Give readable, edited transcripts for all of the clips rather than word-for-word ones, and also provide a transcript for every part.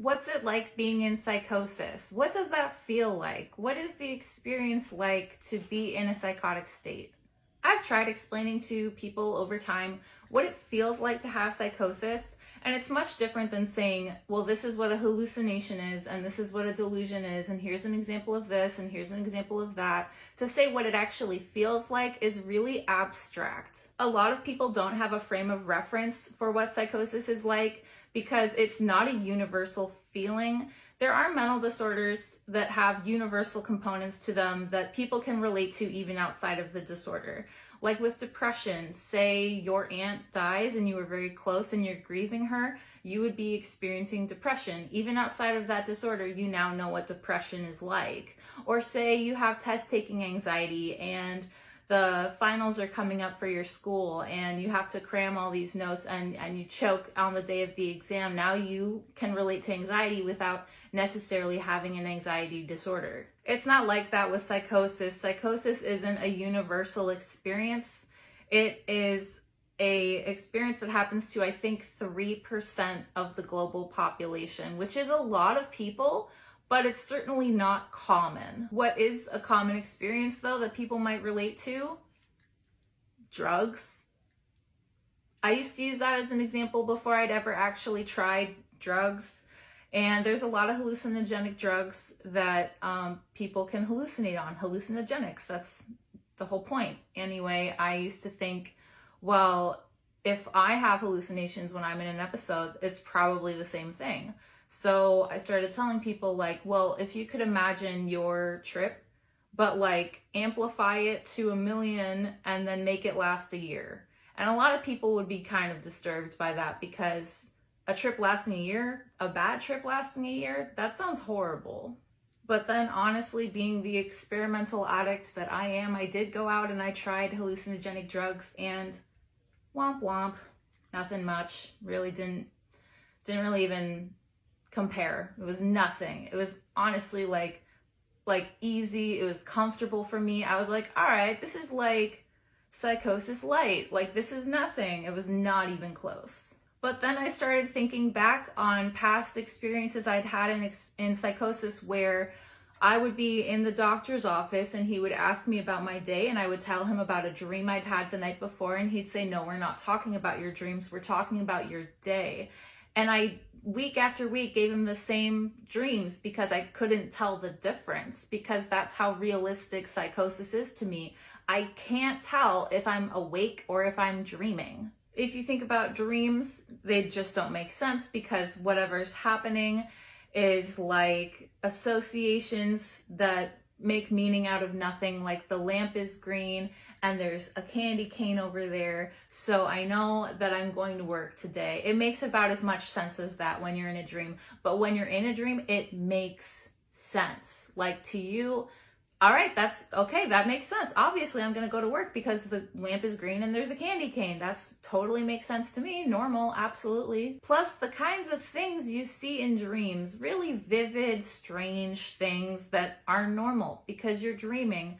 What's it like being in psychosis? What does that feel like? What is the experience like to be in a psychotic state? I've tried explaining to people over time what it feels like to have psychosis, and it's much different than saying, well, this is what a hallucination is, and this is what a delusion is, and here's an example of this, and here's an example of that. To say what it actually feels like is really abstract. A lot of people don't have a frame of reference for what psychosis is like because it's not a universal feeling. There are mental disorders that have universal components to them that people can relate to even outside of the disorder. Like with depression, say your aunt dies and you were very close and you're grieving her, you would be experiencing depression. Even outside of that disorder, you now know what depression is like. Or say you have test-taking anxiety and the finals are coming up for your school and you have to cram all these notes and you choke on the day of the exam. Now you can relate to anxiety without necessarily having an anxiety disorder. It's not like that with psychosis. Psychosis isn't a universal experience. It is a experience that happens to, I think, 3% of the global population, which is a lot of people, but it's certainly not common. What is a common experience, though, that people might relate to? Drugs. I used to use that as an example before I'd ever actually tried drugs. And there's a lot of hallucinogenic drugs that people can hallucinate on. Hallucinogenics, that's the whole point. Anyway, I used to think, well, if I have hallucinations when I'm in an episode, it's probably the same thing. So I started telling people like, well, if you could imagine your trip, but like amplify it to 1,000,000 and then make it last a year. And a lot of people would be kind of disturbed by that because a trip lasting a year, a bad trip lasting a year, that sounds horrible. But then honestly, being the experimental addict that I am, I did go out and I tried hallucinogenic drugs and womp womp, nothing much. Really didn't really even compare. It was nothing. It was honestly like easy. It was comfortable for me. I was like, all right, this is like psychosis light. Like this is nothing. It was not even close. But then I started thinking back on past experiences I'd had in psychosis where I would be in the doctor's office and he would ask me about my day and I would tell him about a dream I'd had the night before and he'd say, no, we're not talking about your dreams. We're talking about your day. And I, week after week, gave him the same dreams because I couldn't tell the difference, because that's how realistic psychosis is to me. I can't tell if I'm awake or if I'm dreaming. If you think about dreams, they just don't make sense because whatever's happening is like associations that make meaning out of nothing. Like the lamp is green and there's a candy cane over there, so I know that I'm going to work today. It makes about as much sense as that when you're in a dream. But when you're in a dream, it makes sense. Like to you, all right, that's okay, that makes sense. Obviously, I'm gonna go to work because the lamp is green and there's a candy cane. That's totally makes sense to me, normal, absolutely. Plus, the kinds of things you see in dreams, really vivid, strange things that are normal because you're dreaming,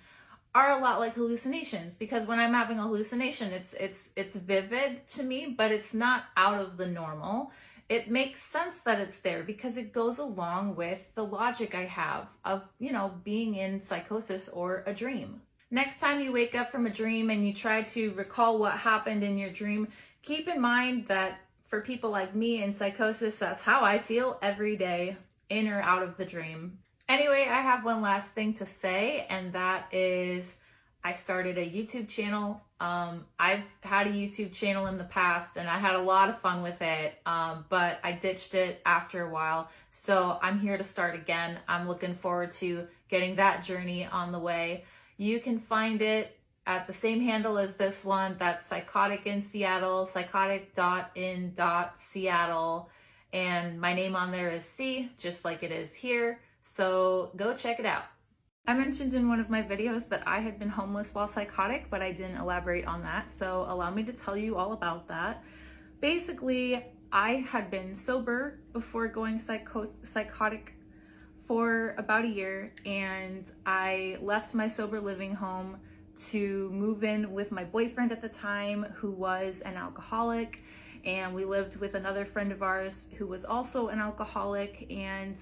are a lot like hallucinations. Because when I'm having a hallucination, it's vivid to me, but it's not out of the normal. It makes sense that it's there because it goes along with the logic I have of, being in psychosis or a dream. Next time you wake up from a dream and you try to recall what happened in your dream, keep in mind that for people like me in psychosis, that's how I feel every day, in or out of the dream. Anyway, I have one last thing to say, and that is I started a YouTube channel. I've had a YouTube channel in the past and I had a lot of fun with it, but I ditched it after a while. So I'm here to start again. I'm looking forward to getting that journey on the way. You can find it at the same handle as this one. That's Psychotic in Seattle, psychotic.in.seattle. And my name on there is C, just like it is here. So go check it out. I mentioned in one of my videos that I had been homeless while psychotic, but I didn't elaborate on that, so allow me to tell you all about that. Basically, I had been sober before going psychotic for about a year, and I left my sober living home to move in with my boyfriend at the time, who was an alcoholic, and we lived with another friend of ours who was also an alcoholic. And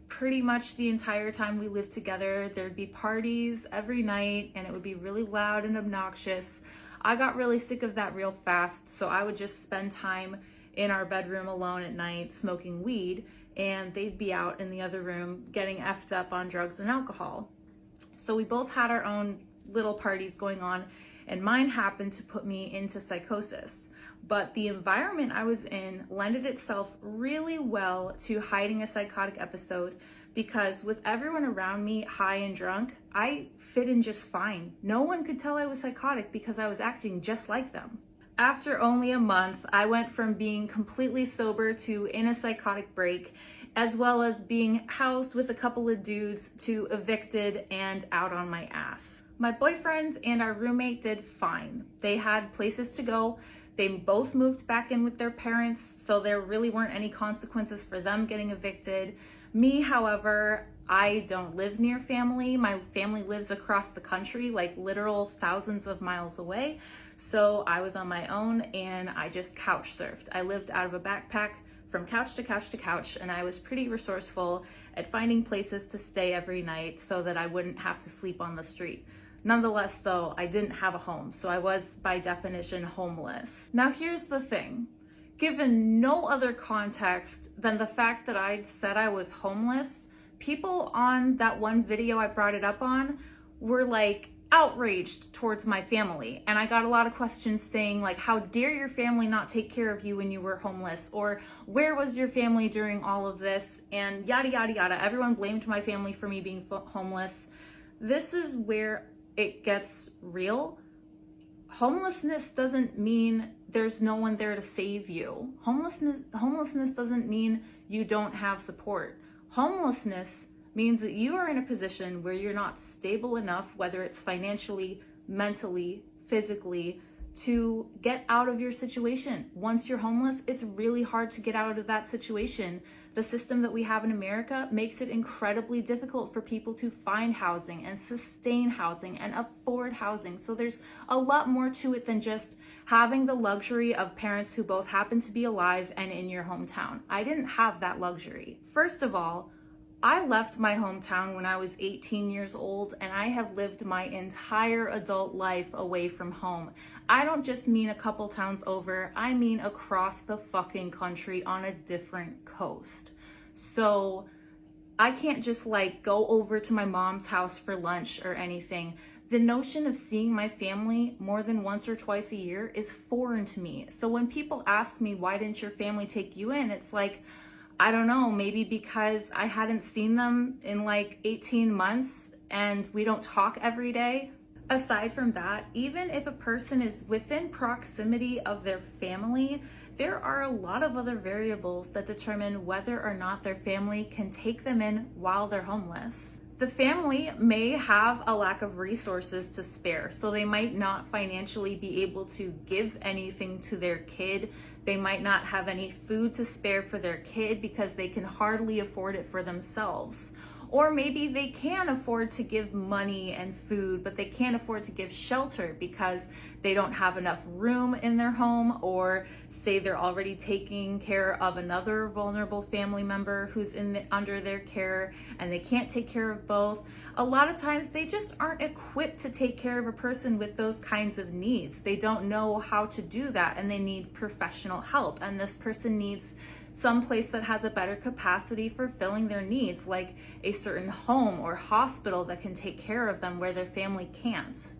pretty much the entire time we lived together, there'd be parties every night, and it would be really loud and obnoxious. I got really sick of that real fast, so I would just spend time in our bedroom alone at night smoking weed, and they'd be out in the other room getting effed up on drugs and alcohol. So we both had our own little parties going on, and mine happened to put me into psychosis. But the environment I was in lended itself really well to hiding a psychotic episode, because with everyone around me high and drunk, I fit in just fine. No one could tell I was psychotic because I was acting just like them. After only a month, I went from being completely sober to in a psychotic break, as well as being housed with a couple of dudes, to evicted and out on my ass. My boyfriend and our roommate did fine. They had places to go. They both moved back in with their parents, so there really weren't any consequences for them getting evicted. Me, however, I don't live near family. My family lives across the country, like literal thousands of miles away. So I was on my own and I just couch surfed. I lived out of a backpack from couch to couch to couch, and I was pretty resourceful at finding places to stay every night so that I wouldn't have to sleep on the street. Nonetheless, though, I didn't have a home, so I was by definition homeless. Now here's the thing. Given no other context than the fact that I'd said I was homeless, people on that one video I brought it up on were like outraged towards my family. And I got a lot of questions saying like, how dare your family not take care of you when you were homeless? Or where was your family during all of this? And yada, yada, yada. Everyone blamed my family for me being homeless. This is where it gets real. Homelessness doesn't mean there's no one there to save you. Homelessness doesn't mean you don't have support. Homelessness means that you are in a position where you're not stable enough, whether it's financially, mentally, physically, to get out of your situation. Once you're homeless, it's really hard to get out of that situation. The system that we have in America makes it incredibly difficult for people to find housing and sustain housing and afford housing. So there's a lot more to it than just having the luxury of parents who both happen to be alive and in your hometown. I didn't have that luxury. First of all, I left my hometown when I was 18 years old, and I have lived my entire adult life away from home. I don't just mean a couple towns over, I mean across the fucking country on a different coast. So I can't just like go over to my mom's house for lunch or anything. The notion of seeing my family more than once or twice a year is foreign to me. So when people ask me, why didn't your family take you in? It's like, I don't know, maybe because I hadn't seen them in like 18 months and we don't talk every day. Aside from that, even if a person is within proximity of their family, there are a lot of other variables that determine whether or not their family can take them in while they're homeless. The family may have a lack of resources to spare, so they might not financially be able to give anything to their kid. They might not have any food to spare for their kid because they can hardly afford it for themselves. Or maybe they can afford to give money and food, but they can't afford to give shelter because they don't have enough room in their home, or say they're already taking care of another vulnerable family member who's under their care and they can't take care of both. A lot of times they just aren't equipped to take care of a person with those kinds of needs. They don't know how to do that, and they need professional help. And this person needs some place that has a better capacity for filling their needs, like a certain home or hospital that can take care of them where their family can't.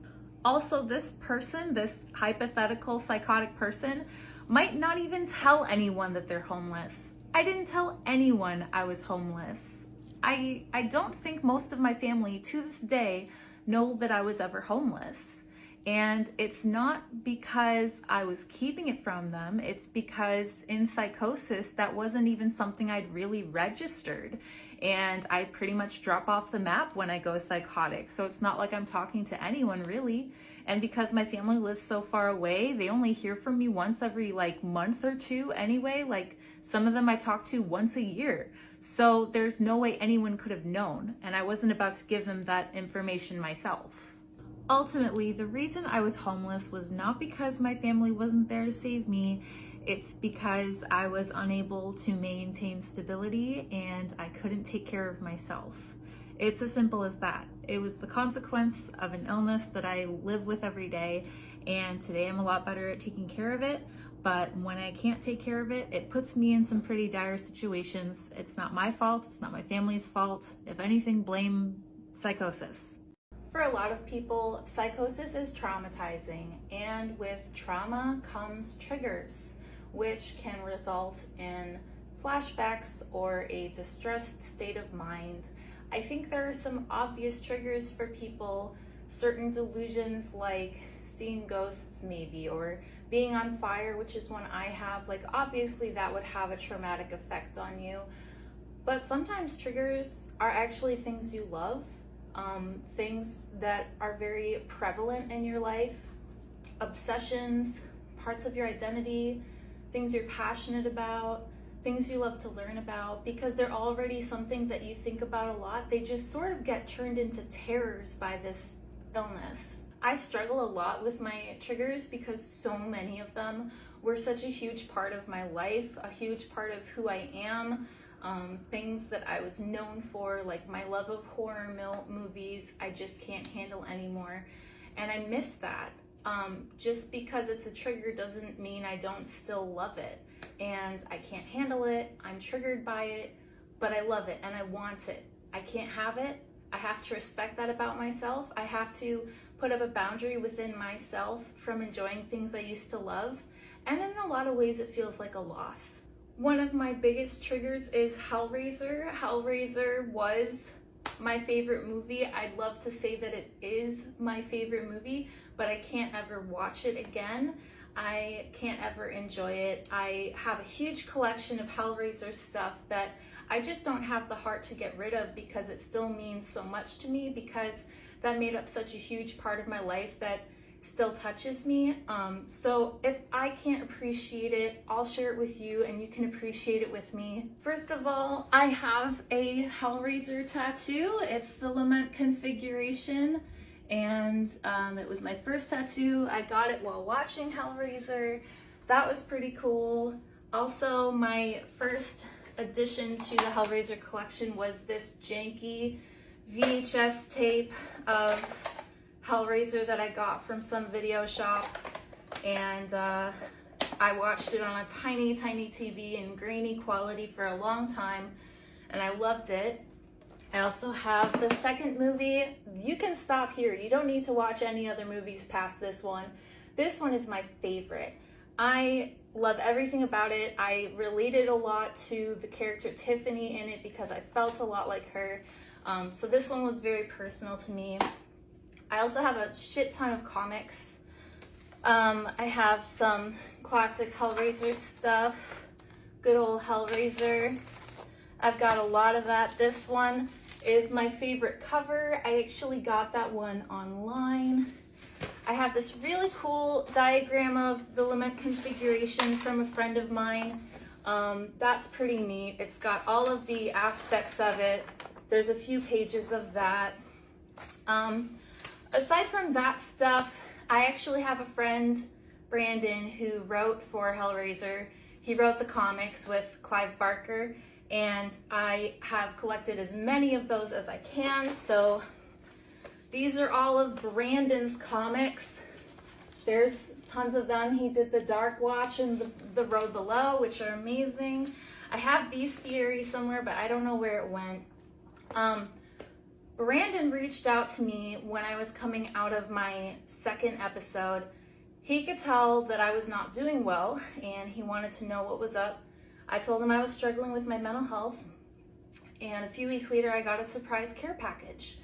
Also, this person, this hypothetical psychotic person, might not even tell anyone that they're homeless. I didn't tell anyone I was homeless. I don't think most of my family to this day know that I was ever homeless. And it's not because I was keeping it from them. It's because in psychosis, that wasn't even something I'd really registered. And I pretty much drop off the map when I go psychotic. So it's not like I'm talking to anyone really. And because my family lives so far away, they only hear from me once every like month or two anyway. Like some of them I talk to once a year. So there's no way anyone could have known. And I wasn't about to give them that information myself. Ultimately, the reason I was homeless was not because my family wasn't there to save me. It's because I was unable to maintain stability and I couldn't take care of myself. It's as simple as that. It was the consequence of an illness that I live with every day, and today I'm a lot better at taking care of it. But when I can't take care of it, it puts me in some pretty dire situations. It's not my fault, it's not my family's fault. If anything, blame psychosis. For a lot of people, psychosis is traumatizing, and with trauma comes triggers, which can result in flashbacks or a distressed state of mind. I think there are some obvious triggers for people, certain delusions like seeing ghosts maybe, or being on fire, which is one I have. Like, obviously that would have a traumatic effect on you, but sometimes triggers are actually things you love, things that are very prevalent in your life, obsessions, parts of your identity, things you're passionate about, things you love to learn about, because they're already something that you think about a lot. They just sort of get turned into terrors by this illness. I struggle a lot with my triggers because so many of them were such a huge part of my life, a huge part of who I am, things that I was known for, like my love of horror movies, I just can't handle anymore. And I miss that. Just because it's a trigger doesn't mean I don't still love it. And I can't handle it, I'm triggered by it, but I love it and I want it. I can't have it. I have to respect that about myself. I have to put up a boundary within myself from enjoying things I used to love. And in a lot of ways, it feels like a loss. One of my biggest triggers is Hellraiser. Hellraiser was my favorite movie. I'd love to say that it is my favorite movie, but I can't ever watch it again. I can't ever enjoy it. I have a huge collection of Hellraiser stuff that I just don't have the heart to get rid of because it still means so much to me, because that made up such a huge part of my life that still touches me. So if I can't appreciate it, I'll share it with you and you can appreciate it with me. First of all, I have a Hellraiser tattoo. It's the Lament Configuration, and it was my first tattoo. I got it while watching Hellraiser. That was pretty cool. Also, my first addition to the Hellraiser collection was this janky VHS tape of Hellraiser that I got from some video shop, and I watched it on a tiny TV in grainy quality for a long time, and I loved it. I also have the second movie. You can stop here. You don't need to watch any other movies past this one. This one is my favorite. I love everything about it. I related a lot to the character Tiffany in it because I felt a lot like her. So this one was very personal to me. I also have a shit ton of comics. I have some classic Hellraiser stuff, good old Hellraiser. I've got a lot of that. This one is my favorite cover. I actually got that one online. I have this really cool diagram of the Lament Configuration from a friend of mine. That's pretty neat. It's got all of the aspects of it. There's a few pages of that. Aside from that stuff, I actually have a friend, Brandon, who wrote for Hellraiser. He wrote the comics with Clive Barker, and I have collected as many of those as I can. So these are all of Brandon's comics. There's tons of them. He did the Dark Watch and the Road Below, which are amazing. I have Bestiary somewhere, but I don't know where it went. Brandon reached out to me when I was coming out of my second episode. He could tell that I was not doing well, and he wanted to know what was up. I told him I was struggling with my mental health, and a few weeks later I got a surprise care package.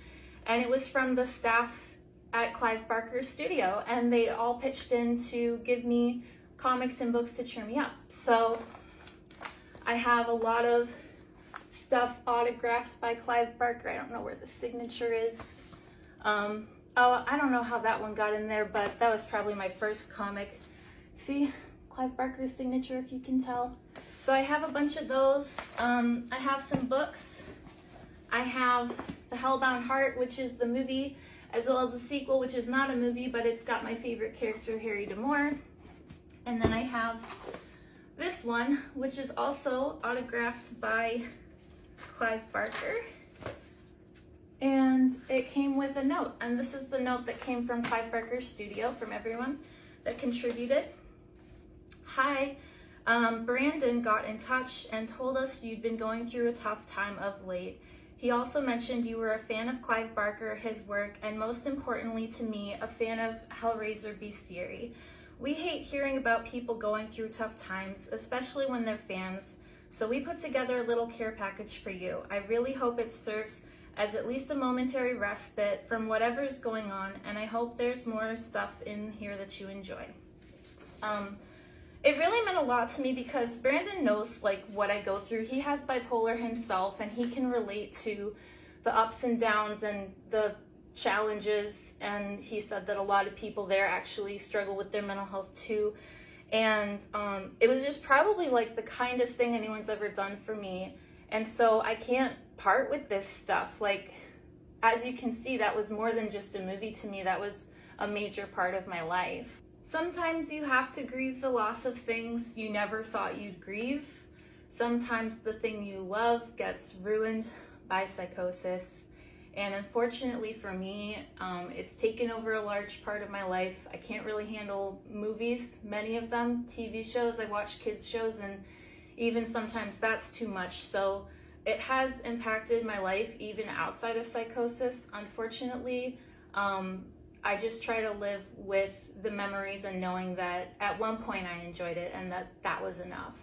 And it was from the staff at Clive Barker's studio, and they all pitched in to give me comics and books to cheer me up. So I have a lot of stuff autographed by Clive Barker. I don't know where the signature is. Oh, I don't know how that one got in there, but that was probably my first comic. See, Clive Barker's signature, if you can tell. So I have a bunch of those. I have some books. I have The Hellbound Heart, which is the movie, as well as the sequel, which is not a movie, but it's got my favorite character, Harry D'Amour. And then I have this one, which is also autographed by Clive Barker. And it came with a note, and this is the note that came from Clive Barker's studio from everyone that contributed. Hi, Brandon got in touch and told us you'd been going through a tough time of late. He also mentioned you were a fan of Clive Barker, his work, and most importantly to me, a fan of Hellraiser Bestiary. We hate hearing about people going through tough times, especially when they're fans, so we put together a little care package for you. I really hope it serves as at least a momentary respite from whatever's going on, and I hope there's more stuff in here that you enjoy. It really meant a lot to me because Brandon knows like what I go through. He has bipolar himself, and he can relate to the ups and downs and the challenges, and he said that a lot of people there actually struggle with their mental health too. And it was just probably like the kindest thing anyone's ever done for me. And so I can't part with this stuff. Like, as you can see, that was more than just a movie to me. That was a major part of my life. Sometimes you have to grieve the loss of things you never thought you'd grieve. Sometimes the thing you love gets ruined by psychosis. And unfortunately for me, it's taken over a large part of my life. I can't really handle movies, many of them, TV shows. I watch kids shows, and even sometimes that's too much. So it has impacted my life even outside of psychosis. Unfortunately, I just try to live with the memories and knowing that at one point I enjoyed it and that was enough.